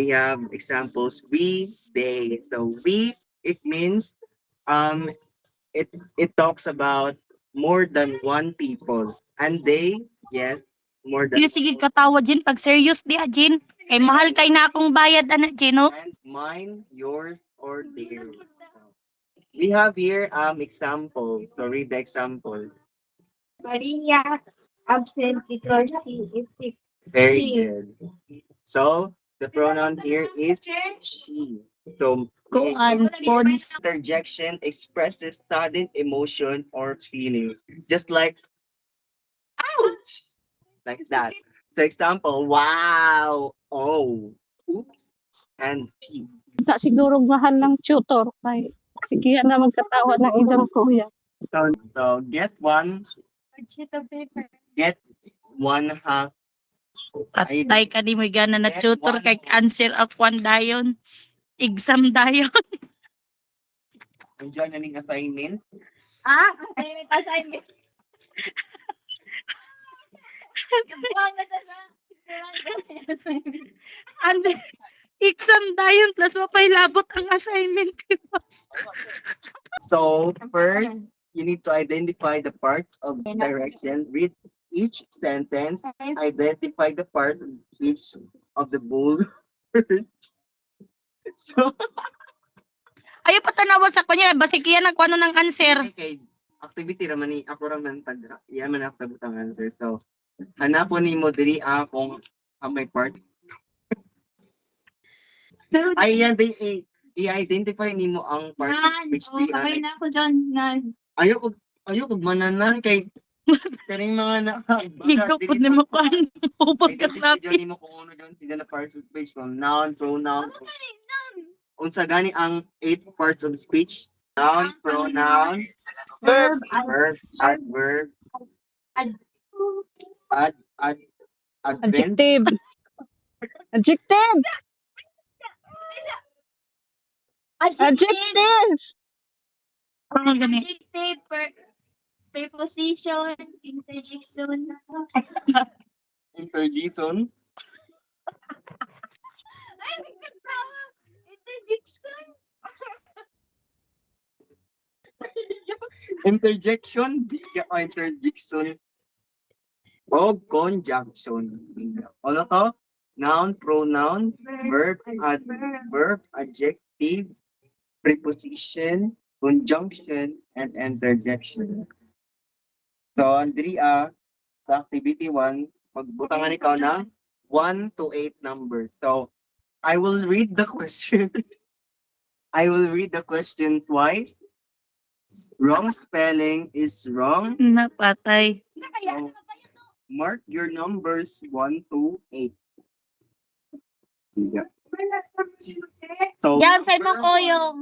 We have examples we, they. So we, it means um it talks about more than one people. And they, yes, more than Yung sige katawa Jin pag serious di Jin. Kay mahal kay na akong bayad ana Jin no. and mine, yours, or theirs. We have here example. So read the example. Maria absent because she is sick. Very She. good. So the pronoun here is she. So Kuan pons. interjection expresses sudden emotion or feeling, just like ouch, like that. So example, wow, oh, oops, and she. Sa siguro mahal ng tutor kay sige na magkatawa ng isang kuya. So get one half. Patay ka di mo gana na tutor kay answer of one dayon. Exam dayon. Enjoy na ning assignment. Assignment. And exam dayon plus mapay labot ang assignment boss. So first, you need to identify the parts of direction. Read each sentence. Identify the part of each of the bull. So, Ayo patanawa sa kanya basig iya nagkuano ng answer. okay, activity raman ni ako raman tag iya man ako tabutang answer. So, hanapon nimo diri kung may part. Ay yan di i-identify nimo ang part which di Okay na ako dyan. Ayoko mananan kay kaning mga na Ikaw pud nimo kuan upod ka identify lapi. nimo kung ano dyan sila na parts of speech from noun, pronoun. Unsa gani ang 8 parts of speech? Noun, pronoun, Verb, adverb, Ad- advent, adjective. Adjective. Adjective. Ano gani? Adjective, preposition, interjection. interjection, Ay, nagkatawa. Interjection. interjection, interjection, o conjunction. Ano to? Noun, pronoun, verb, adverb, adjective, preposition, conjunction, and interjection. So, Andrea, sa activity 1, magbutangan ikaw ng 1 to 8 numbers. So, I will read the question. I will read the question twice. Wrong spelling is wrong. Napatay. So, mark your numbers 1 to 8. Yeah. So, Yan sa imong koyo.